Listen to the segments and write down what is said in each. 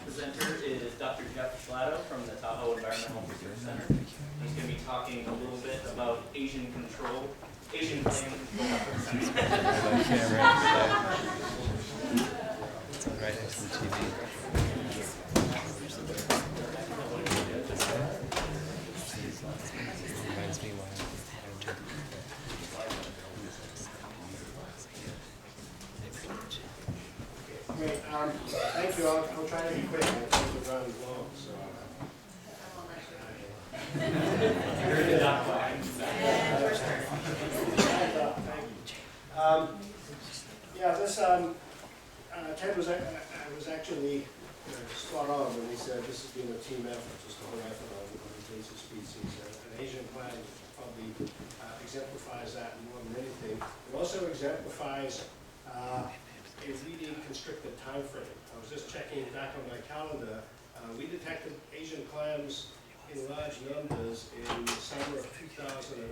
presenter is Dr. Geoff Schladow from the Tahoe Environmental Research Center. He's going to be talking a little bit about Asian Clam control. It's right next to the TV. Reminds me why Great. Thank you. I'll try to be quick. I think we're running long. So. Yeah, this Ted was actually spot on when he said this has been a team effort, just a whole effort on invasive species. And Asian clam probably exemplifies that more than anything. It also exemplifies a really constricted time frame. I was just checking back on my calendar. We detected Asian clams in large numbers in the summer of 2008,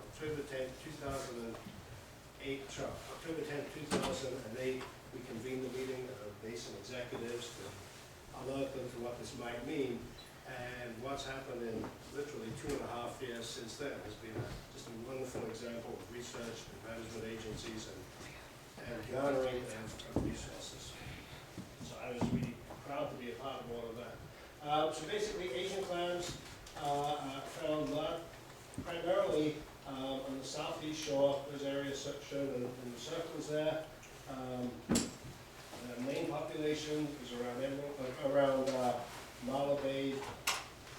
October 10, 2008. October 10, 2008, we convened a meeting of basin executives to alert them to what this might mean. And what's happened in literally 2.5 years since then has been just a wonderful example of research and management agencies and garnering of resources. So I was really proud to be a part of all of that. So basically, Asian clams are found primarily on the southeast shore. Those areas shown in the circles there. The main population is around Marla Bay,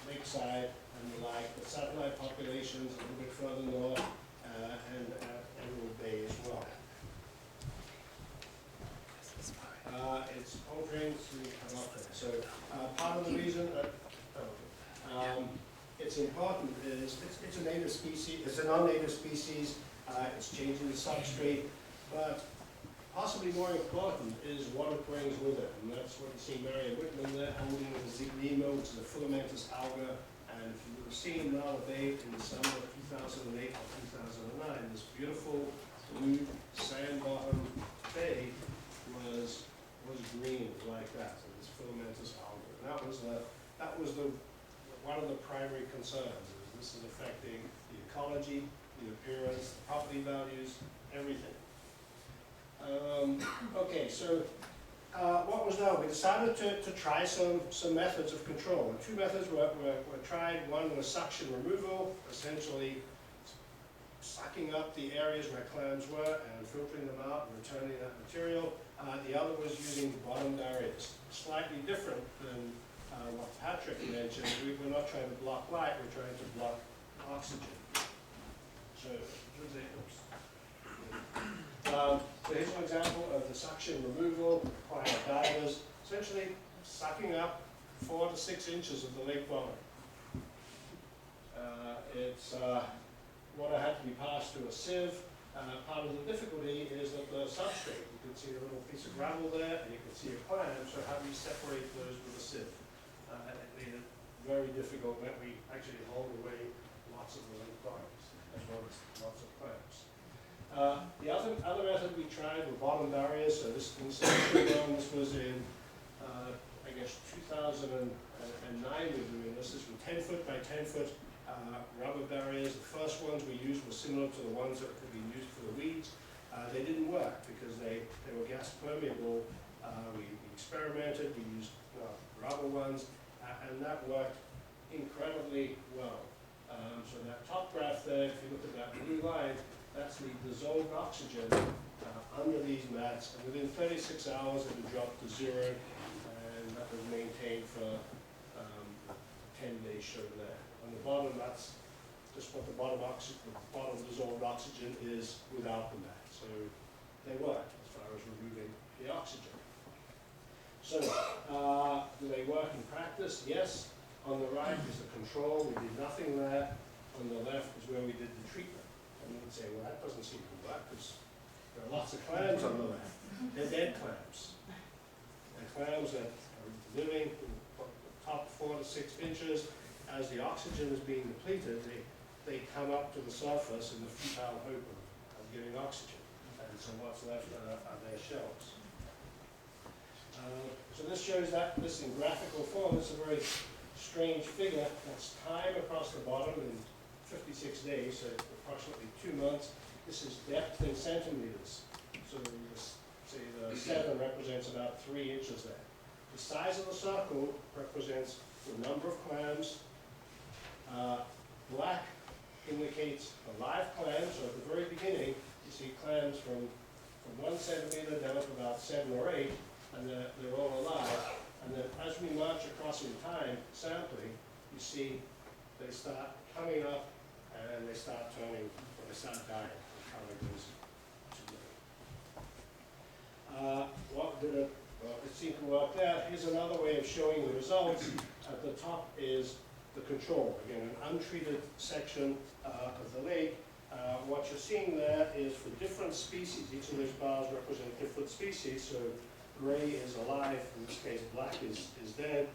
Lakeside, and the like. The satellite populations a little bit further north, and Emerald Bay as well. It's poultry through Aquatic. So part of the reason it's important is it's a native species. It's a non-native species. It's changing the substrate, but possibly more important is what it brings with it, and that's what you see Marion Whitman there holding the Zignemo, which is a filamentous alga. And if you would have seen Marla Bay in the summer of 2008 or 2009, this beautiful blue sand bottom bay was green like that, so this filamentous alga. And that was one of the primary concerns. This is affecting the ecology, the appearance, the property values, everything. Okay, so what was done? We decided to try some methods of control. And two methods were tried. One was suction removal, essentially sucking up the areas where clams were and filtering them out and returning that material. The other was using bottom barriers. Slightly different than what Patrick mentioned. We're not trying to block light, we're trying to block oxygen. So here's an example of the suction removal by divers, essentially sucking up 4 to 6 inches of the lake bottom. Water had to be passed through a sieve. Part of the difficulty is that the substrate, you can see a little piece of gravel there, and you can see a clam, so how do you separate those with a sieve? It made it very difficult when we actually hauled away lots of the lake bottoms, as well as lots of clams. The other method we tried were bottom barriers. So this was in, I guess, 2009 we were doing this. This was 10 foot by 10 foot rubber barriers. The first ones we used were similar to the ones that could be used for the weeds. They didn't work because they were gas permeable. We experimented, we used rubber ones, and that worked incredibly well. So that top graph there, if you look at that blue line, that's the dissolved oxygen under these mats, and within 36 hours it would drop to 0, and that was maintained for 10 days shown there. On the bottom, that's just what the bottom dissolved oxygen is without the mat. So they work as far as removing the oxygen. So do they work in practice? Yes. On the right is the control. We did nothing there. On the left is where we did the treatment. And you would say, well, that doesn't seem to work because there are lots of clams on the left. They're dead clams. They're clams that are living in the top 4 to 6 inches. As the oxygen is being depleted, they come up to the surface in the futile hope of getting oxygen. And so what's left are their shells. So this shows this in graphical form. It's a very strange figure. That's time across the bottom in 56 days, so approximately 2 months. This is depth in centimeters. So say the 7 represents about 3 inches there. The size of the circle represents the number of clams. Black indicates a live clam, so at the very beginning you see clams from 1 centimeter down to about 7 or 8, and they're all alive. And then as we march across in time, sampling, you see they start coming up and they start turning, or they start dying. The color goes to well, it seemed to work there. Here's another way of showing the results. At the top is the control. Again, an untreated section of the lake. What you're seeing there is for different species. Each of those bars represent different species. So gray is alive, in this case black is dead.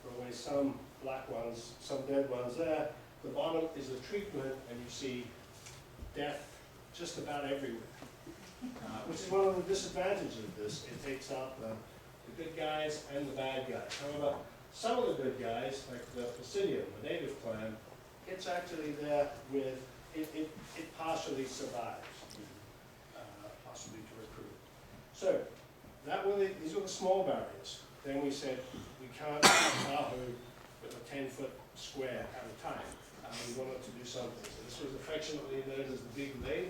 There are always some black ones, some dead ones there. The bottom is the treatment, and you see death just about everywhere. Which is one of the disadvantages of this. It takes out the good guys and the bad guys. However, some of the good guys, like the Pisidium, the native clam, it's actually there with, it partially survives, possibly to recruit. So, these were the small barriers. Then we said, we can't keep Tahoe with a 10-foot square at a time. We wanted to do something. So this was affectionately known as the Big Lay,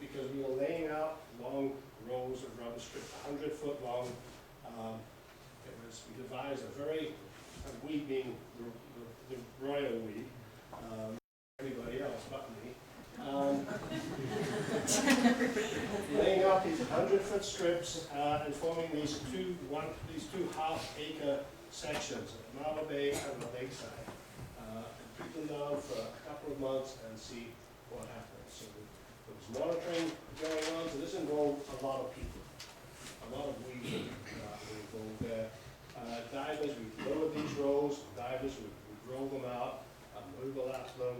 because we were laying out long rows of rubber strips, 100-foot long. We devised a very, we being the royal we, everybody else but me, laying out these 100-foot strips and forming these two half-acre sections, Marble Bay and the lakeside. And put them down for a couple of months and see what happens. So there was monitoring going on, so this involved a lot of people, a lot of weeding involved there. Divers, we lowered these rolls, divers, we roll them out, overlap them.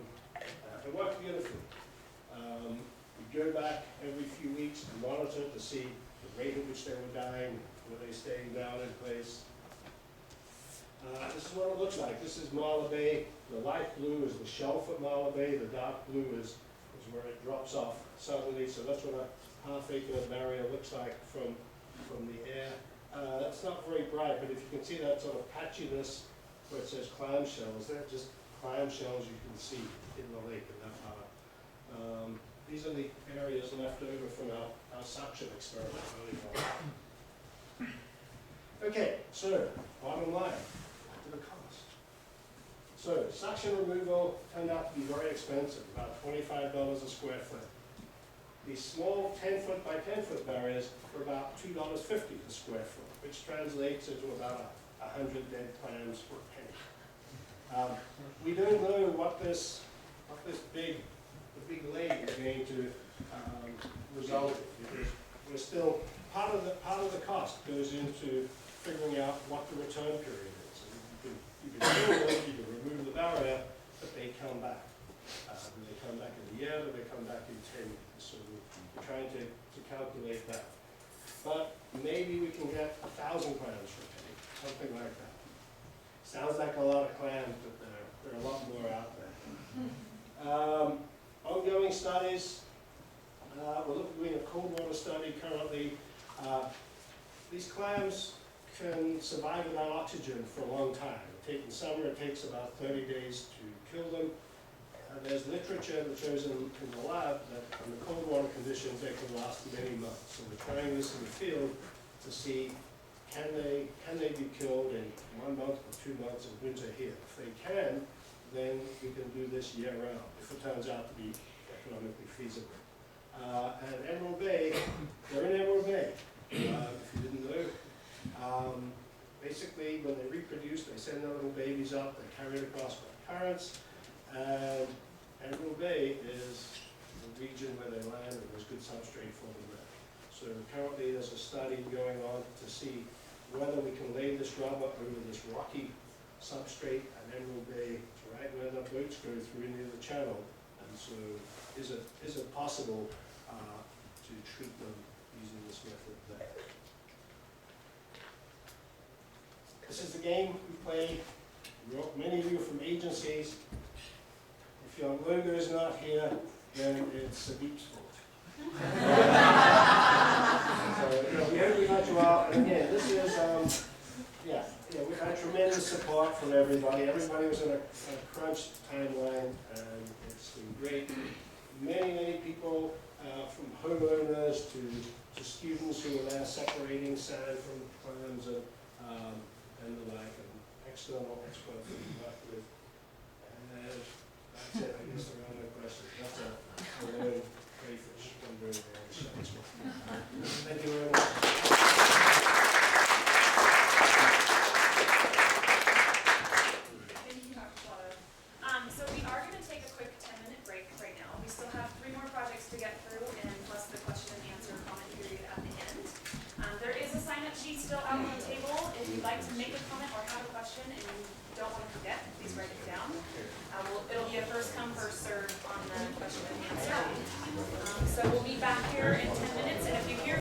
It worked beautifully. We go back every few weeks and monitor to see the rate at which they were dying, were they staying down in place. This is what it looks like. This is Marla Bay. The light blue is the shelf at Marla Bay. The dark blue is where it drops off suddenly. So that's what a half-acre barrier looks like from the air. It's not very bright, but if you can see that sort of patchiness where it says clam shells, they're just clam shells you can see in the lake in that part. These are the areas left over from our suction experiment earlier on. Okay, so bottom line, what did it cost? So suction removal turned out to be very expensive, about $25 a square foot. These small 10-foot by 10-foot barriers were about $2.50 a square foot, which translates into about 100 dead clams for a penny. We don't know what the big lake is going to result in, because we're still, part of the cost goes into figuring out what the return period is. And you can kill them, you can remove the barrier, but they come back. Do they come back in a year, do they come back in 10 years? So we're trying to calculate that. But maybe we can get 1,000 clams for a penny, something like that. Sounds like a lot of clams, but there are a lot more out there. Ongoing studies. We're doing a cold water study currently. These clams can survive without oxygen for a long time. In summer it takes about 30 days to kill them. There's literature that shows in the lab that under cold water conditions they can last many months. So we're trying this in the field to see can they be killed in 1 month or 2 months in winter here. If they can, then we can do this year round, if it turns out to be economically feasible. And Emerald Bay, they're in Emerald Bay, if you didn't know. Basically, when they reproduce, they send their little babies up, they're carried across by currents, and Emerald Bay is the region where they land, and there's good substrate for them there. So currently there's a study going on to see whether we can lay this rubber over this rocky substrate at Emerald Bay, right where the boats go through into the channel. And so is it possible to treat them using this method there? This is the game we play. Many of you from agencies. If your logo is not here, then it's a beach sport. So, we hope we got you out. And again, this is, we had tremendous support from everybody. Everybody was in a crunch timeline, and it's been great. Many people, from homeowners to students who are there separating sand from clams and the like, and external experts that we work with. And that's it. I guess there are no questions. That's a learned crayfish. I'm very, very excited. Thank you very much. Thank you, Dr. Schladow. So we are going to take a quick 10-minute break right now. We still have 3 more projects to get through, and plus the question and answer comment period at the end. There is a sign-up sheet still out on the table. If you'd like to make a comment or have a question and you don't want to forget, please write it down.